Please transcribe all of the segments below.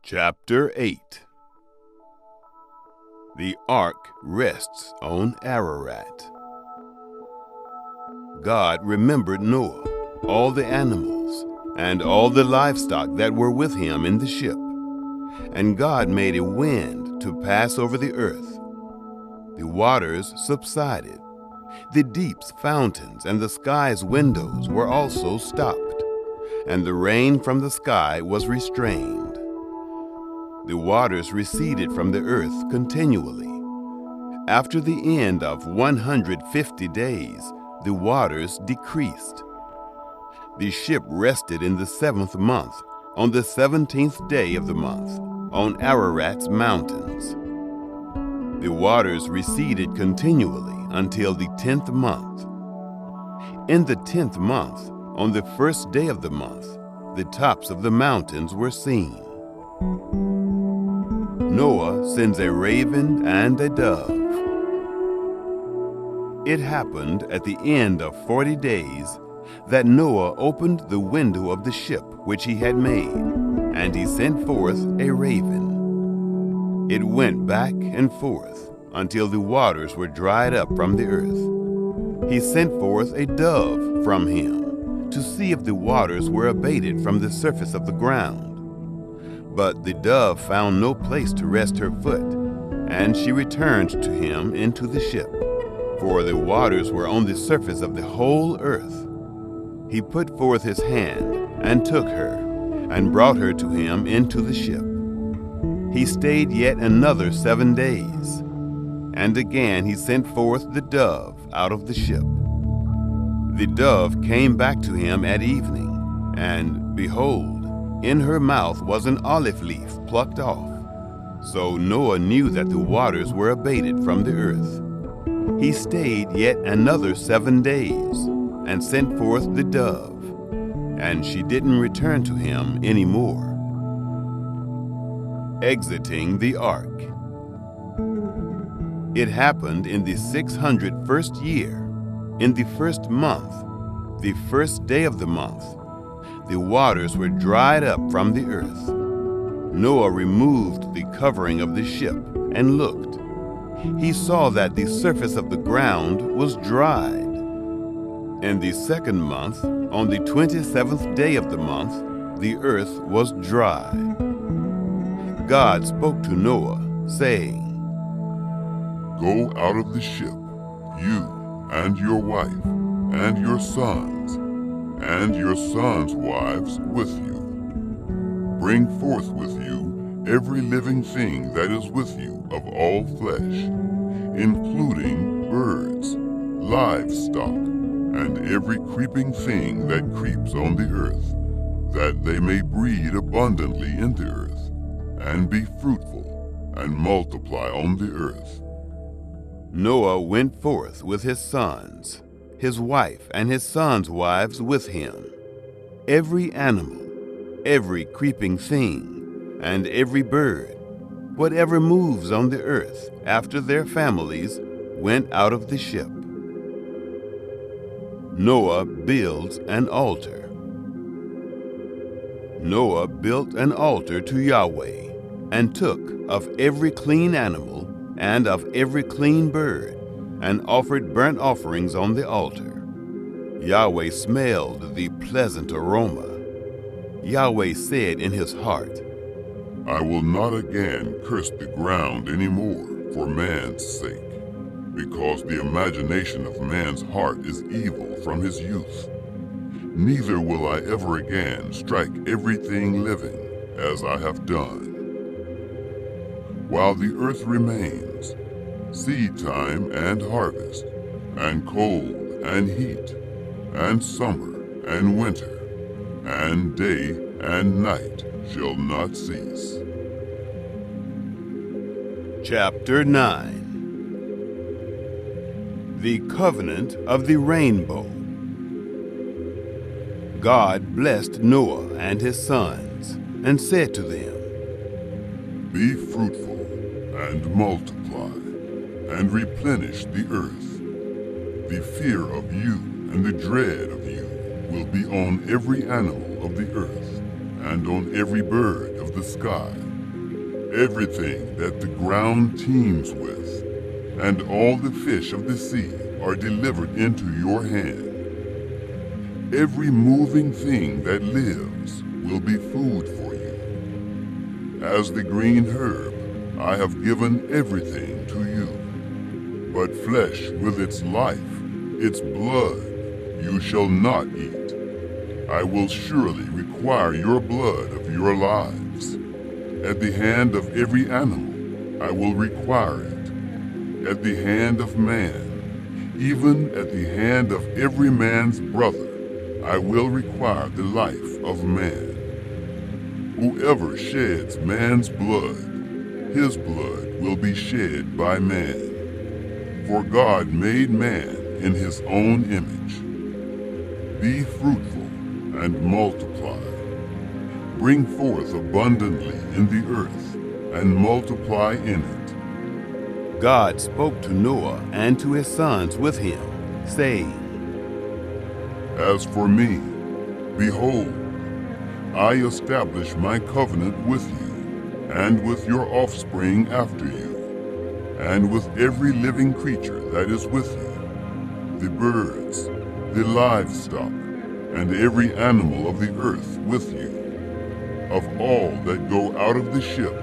Chapter 8. The ark rests on Ararat. God remembered Noah, all the animals, and all the livestock that were with him in the ship. And God made a wind to pass over the earth. The waters subsided. The deep's fountains and the sky's windows were also stopped, and the rain from the sky was restrained. The waters receded from the earth continually. After the end of 150 days, the waters decreased. The ship rested in the 7th month, on the 17th day of the month, on Ararat's mountains. The waters receded continually until the 10th month. In the 10th month, on the 1st day of the month, the tops of the mountains were seen. Noah sends a raven and a dove. It happened at the end of 40 days that Noah opened the window of the ship which he had made, and he sent forth a raven. It went back and forth until the waters were dried up from the earth. He sent forth a dove from him to see if the waters were abated from the surface of the ground. But the dove found no place to rest her foot, and she returned to him into the ship, for the waters were on the surface of the whole earth. He put forth his hand and took her, and brought her to him into the ship. He stayed yet another 7 days, and again he sent forth the dove out of the ship. The dove came back to him at evening, and behold, in her mouth was an olive leaf plucked off. So Noah knew that the waters were abated from the earth. He stayed yet another 7 days, and sent forth the dove, and she didn't return to him any more. Exiting the ark. It happened in the 601st year, in the 1st month, the 1st day of the month. The waters were dried up from the earth. Noah removed the covering of the ship and looked. He saw that the surface of the ground was dried. In the 2nd month, on the 27th day of the month, the earth was dry. God spoke to Noah, saying, "Go out of the ship, you and your wife and your sons, and your sons' wives with you. Bring forth with you every living thing that is with you of all flesh, including birds, livestock, and every creeping thing that creeps on the earth, that they may breed abundantly in the earth, and be fruitful, and multiply on the earth." Noah went forth with his sons, his wife and his sons' wives with him. Every animal, every creeping thing, and every bird, whatever moves on the earth after their families, went out of the ship. Noah builds an altar. Noah built an altar to Yahweh, and took of every clean animal and of every clean bird, and offered burnt offerings on the altar. Yahweh smelled the pleasant aroma. Yahweh said in his heart, "I will not again curse the ground any more for man's sake, because the imagination of man's heart is evil from his youth. Neither will I ever again strike everything living as I have done. While the earth remains, seed time and harvest, and cold and heat, and summer and winter, and day and night shall not cease." Chapter 9. The Covenant of the Rainbow. God blessed Noah and his sons, and said to them, "Be fruitful and multiply, and replenish the earth. The fear of you and the dread of you will be on every animal of the earth, and on every bird of the sky, Everything that the ground teems with, and all the fish of the sea are delivered into your hand. Every moving thing that lives will be food for you. As the green herb, I have given everything to you. But flesh with its life, its blood, you shall not eat. I will surely require your blood of your lives. At the hand of every animal, I will require it. At the hand of man, even at the hand of every man's brother, I will require the life of man. Whoever sheds man's blood, his blood will be shed by man. For God made man in his own image. Be fruitful and multiply. Bring forth abundantly in the earth and multiply in it. God spoke to Noah and to his sons with him, saying, As for me, behold, I establish my covenant with you, and with your offspring after you, and with every living creature that is with you, the birds, the livestock, and every animal of the earth with you. Of all that go out of the ship,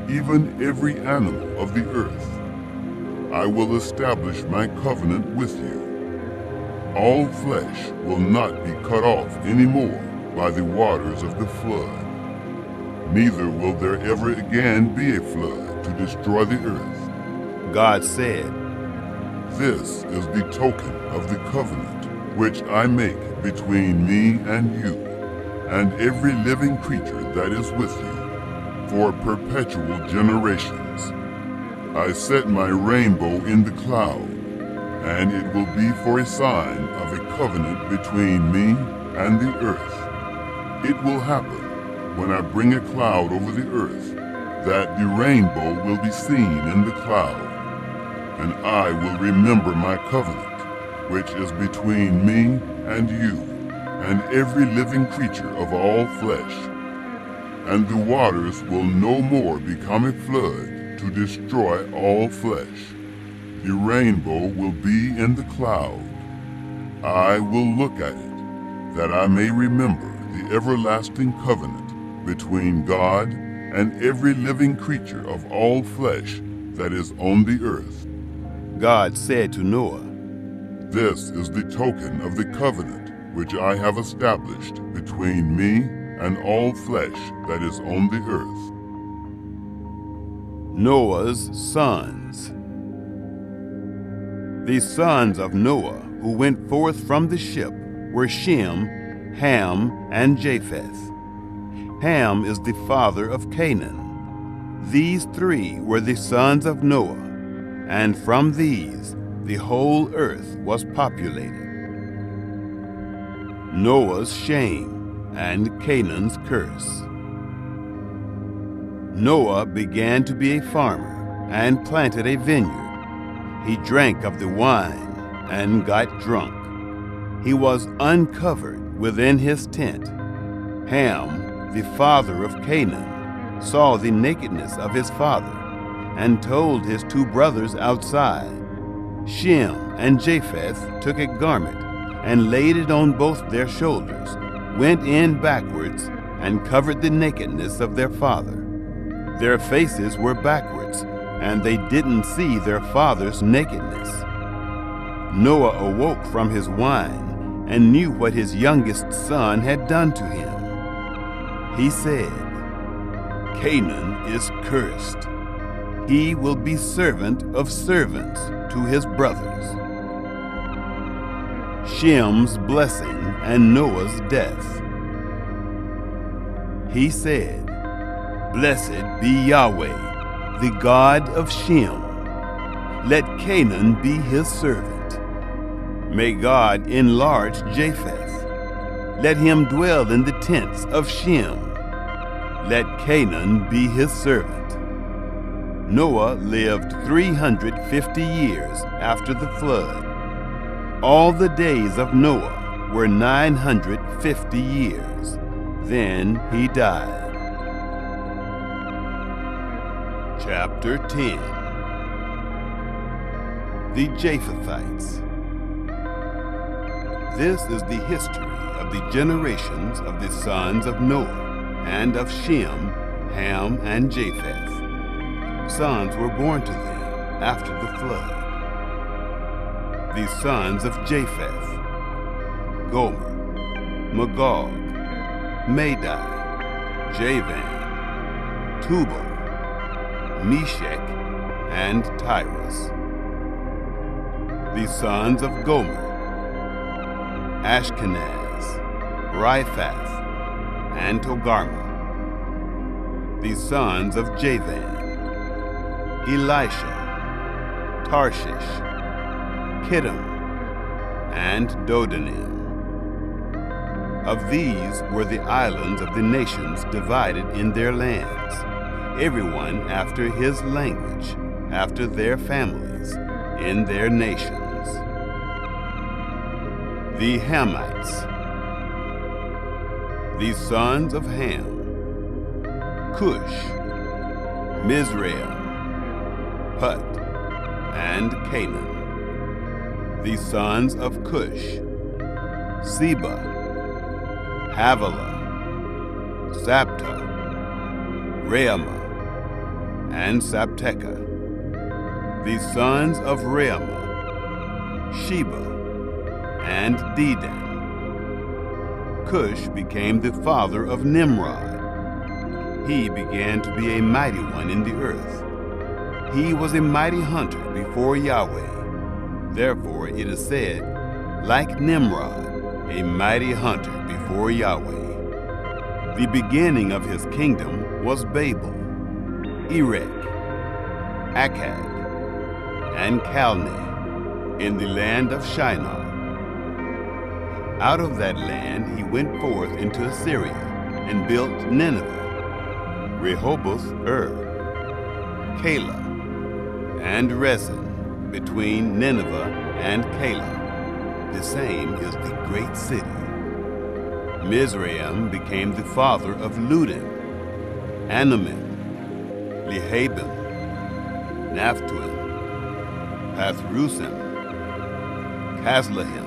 even every animal of the earth, I will establish my covenant with you. All flesh will not be cut off any more by the waters of the flood. Neither will there ever again be a flood to destroy the earth. God said, This is the token of the covenant which I make between me and you, and every living creature that is with you, for perpetual generations. I set my rainbow in the cloud, and it will be for a sign of a covenant between me and the earth. It will happen when I bring a cloud over the earth, that the rainbow will be seen in the cloud, and I will remember my covenant, which is between me and you, and every living creature of all flesh. And the waters will no more become a flood to destroy all flesh. The rainbow will be in the cloud. I will look at it, that I may remember the everlasting covenant between God and every living creature of all flesh that is on the earth. God said to Noah, This is the token of the covenant which I have established between me and all flesh that is on the earth. Noah's sons. The sons of Noah who went forth from the ship were Shem, Ham, and Japheth. Ham is the father of Canaan. These three were the sons of Noah, and from these the whole earth was populated. Noah's shame and Canaan's curse. Noah began to be a farmer and planted a vineyard. He drank of the wine and got drunk. He was uncovered within his tent. Ham, the father of Canaan, saw the nakedness of his father and told his two brothers outside. Shem and Japheth took a garment and laid it on both their shoulders, went in backwards, and covered the nakedness of their father. Their faces were backwards, and they didn't see their father's nakedness. Noah awoke from his wine and knew what his youngest son had done to him. He said, Canaan is cursed. He will be servant of servants to his brothers. Shem's blessing and Noah's death. He said, Blessed be Yahweh, the God of Shem. Let Canaan be his servant. May God enlarge Japheth. Let him dwell in the tents of Shem. Let Canaan be his servant. Noah lived 350 years after the flood. All the days of Noah were 950 years. Then he died. Chapter 10. The Japhethites. This is the history of the generations of the sons of Noah, and of Shem, Ham, and Japheth. Sons were born to them after the flood. The sons of Japheth: Gomer, Magog, Madai, Javan, Tubal, Meshech, and Tyrus. The sons of Gomer: Ashkenaz, Riphath, and Togarmah. The sons of Javan: Elisha, Tarshish, Kittim, and Dodanim. Of these were the islands of the nations divided in their lands, everyone after his language, after their families, in their nations. The Hamites. The sons of Ham: Cush, Mizraim, Put, and Canaan. The sons of Cush: Seba, Havilah, Sabta, Reamah, and Sabteca. The sons of Reamah: Sheba and Dedan. Cush became the father of Nimrod. He began to be a mighty one in the earth. He was a mighty hunter before Yahweh. Therefore it is said, like Nimrod, a mighty hunter before Yahweh. The beginning of his kingdom was Babel, Erech, Akkad, and Calneh, in the land of Shinar. Out of that land he went forth into Assyria, and built Nineveh, Rehoboth, Calah, and Rezin, between Nineveh and Calah. The same is the great city. Mizraim became the father of Ludim, Anamim, Lehabim, Naphtuim, Pathrusim, Casluhim,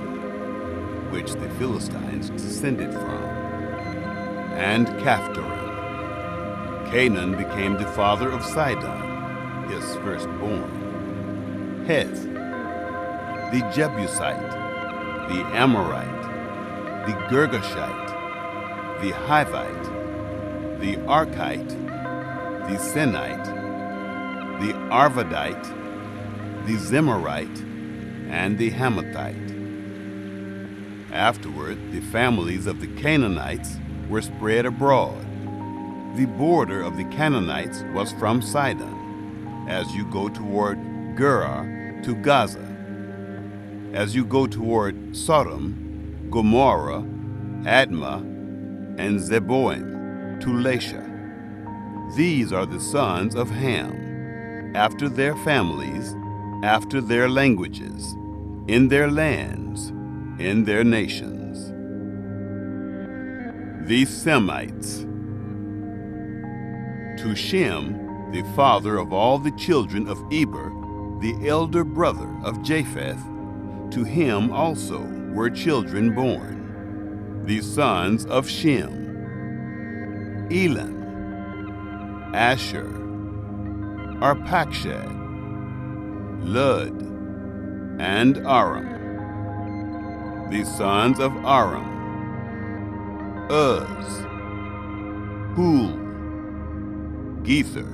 which the Philistines descended from, and Caphtorim. Canaan became the father of Sidon, his firstborn. Heth, the Jebusite, the Amorite, the Girgashite, the Hivite, the Archite, the Sinite, the Arvadite, the Zemarite, and the Hamathite. Afterward, the families of the Canaanites were spread abroad. The border of the Canaanites was from Sidon, as you go toward Gerar to Gaza, as you go toward Sodom, Gomorrah, Admah, and Zeboim to Lasha. These are the sons of Ham, after their families, after their languages, in their lands, in their nations. The Semites. To Shem, the father of all the children of Eber, the elder brother of Japheth, to him also were children born. The sons of Shem: Elam, Asher, Arpachshad, Lud, and Aram. The sons of Aram: Uz, Hul, Gether,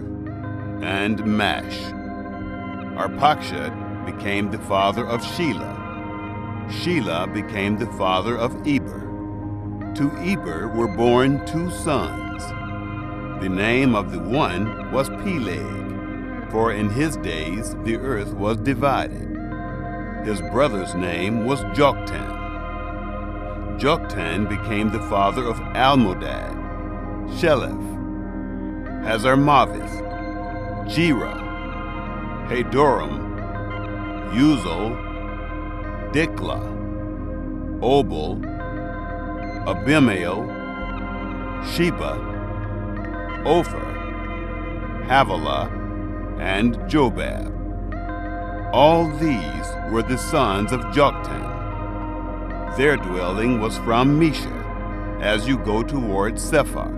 and Mash. Arpachshad became the father of Shelah. Shelah became the father of Eber. To Eber were born 2 sons. The name of the one was Peleg, for in his days the earth was divided. His brother's name was Joktan. Joktan became the father of Almodad, Sheleph, Hazarmaveth, Jerah, Hadoram, Uzal, Diklah, Obal, Abimael, Sheba, Ophir, Havilah, and Jobab. All these were the sons of Joktan. Their dwelling was from Mesha, as you go toward Sephar,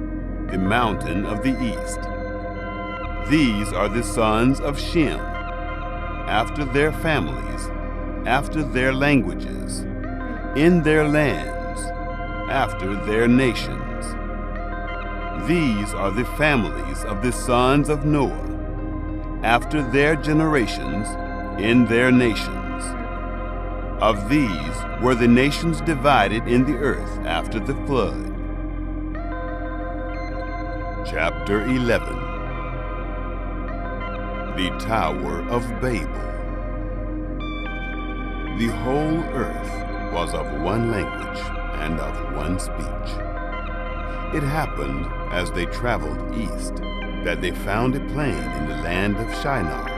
the mountain of the east. These are the sons of Shem, after their families, after their languages, in their lands, after their nations. These are the families of the sons of Noah, after their generations, in their nations. Of these were the nations divided in the earth after the flood. Chapter 11. The Tower of Babel. The whole earth was of one language and of one speech. It happened, as they traveled east, that they found a plain in the land of Shinar,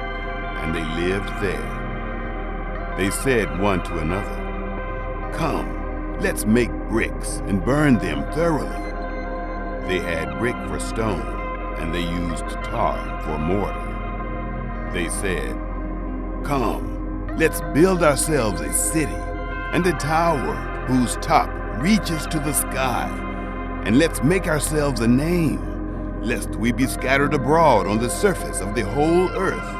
and they lived there. They said one to another, "Come, let's make bricks and burn them thoroughly." They had brick for stone, and they used tar for mortar. They said, "Come, let's build ourselves a city and a tower whose top reaches to the sky, and let's make ourselves a name, lest we be scattered abroad on the surface of the whole earth."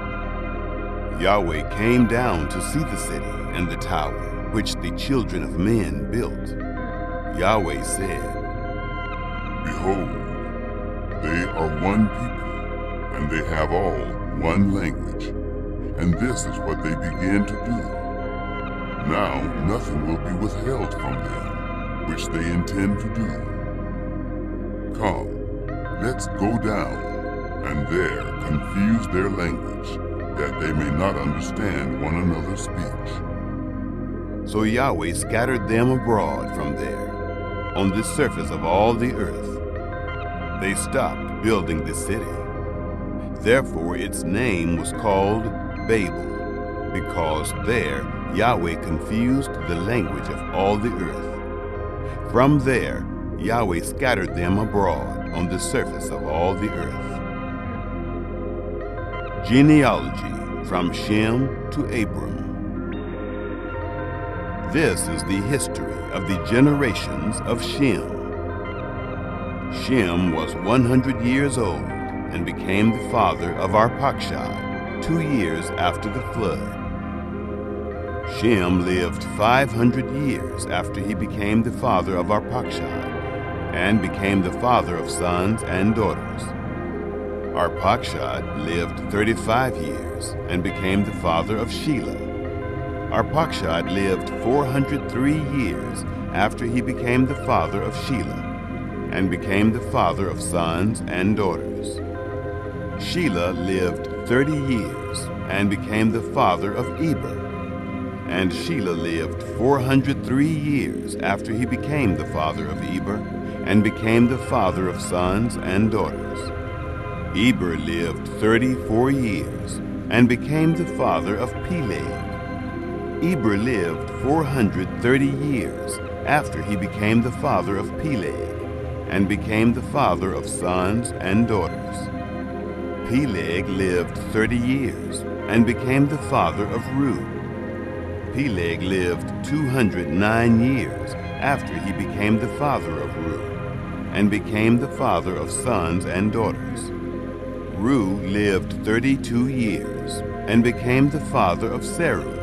Yahweh came down to see the city and the tower, which the children of men built. Yahweh said, "Behold, they are one people, and they have all one language, and this is what they began to do. Now nothing will be withheld from them, which they intend to do. Come, let's go down, and there confuse their language, that they may not understand one another's speech." So Yahweh scattered them abroad from there, on the surface of all the earth. They stopped building the city. Therefore its name was called Babel, because there Yahweh confused the language of all the earth. From there Yahweh scattered them abroad on the surface of all the earth. Genealogy from Shem to Abram. This is the history of the generations of Shem. Shem was 100 years old and became the father of Arpachshad 2 years after the flood. Shem lived 500 years after he became the father of Arpachshad and became the father of sons and daughters. Arpachshad lived 35 years and became the father of Shelah. Arpachshad lived 403 years after he became the father of Shelah and became the father of sons and daughters. Shelah lived 30 years and became the father of Eber. And Shelah lived 403 years after he became the father of Eber and became the father of sons and daughters. Eber lived 34 years and became the father of Peleg. Eber lived 430 years after he became the father of Peleg and became the father of sons and daughters. Peleg lived 30 years and became the father of Reu. Peleg lived 209 years after he became the father of Reu and became the father of sons and daughters. Reu lived 32 years and became the father of Serug.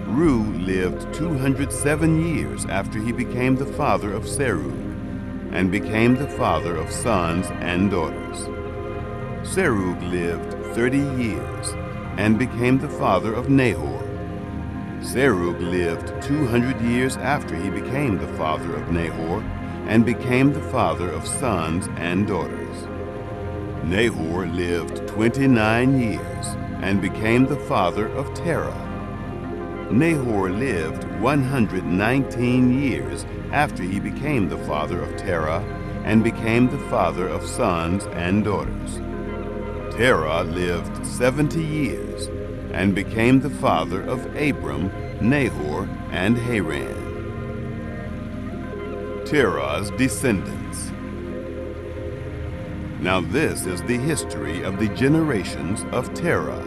Reu lived 207 years after he became the father of Serug and became the father of sons and daughters. Serug lived 30 years and became the father of Nahor. Serug lived 200 years after he became the father of Nahor and became the father of sons and daughters. Nahor lived 29 years and became the father of Terah. Nahor lived 119 years after he became the father of Terah and became the father of sons and daughters. Terah lived 70 years and became the father of Abram, Nahor, and Haran. Terah's descendants. Now this is the history of the generations of Terah.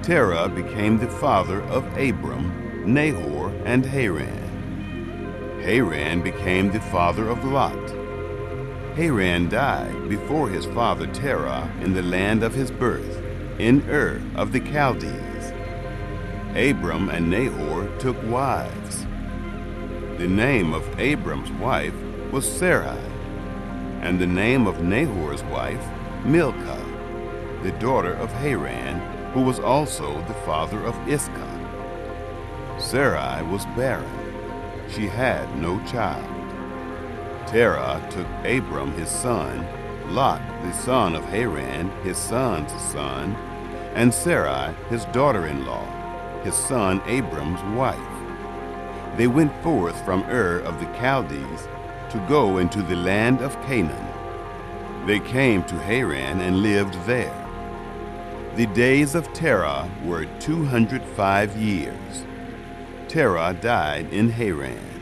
Terah became the father of Abram, Nahor, and Haran. Haran became the father of Lot. Haran died before his father Terah in the land of his birth, in Ur of the Chaldees. Abram and Nahor took wives. The name of Abram's wife was Sarai, and the name of Nahor's wife, Milcah, the daughter of Haran, who was also the father of Iscah. Sarai was barren. She had no child. Terah took Abram his son, Lot the son of Haran, his son's son, and Sarai his daughter-in-law, his son Abram's wife. They went forth from Ur of the Chaldees to go into the land of Canaan. They came to Haran and lived there. The days of Terah were 205 years. Terah died in Haran.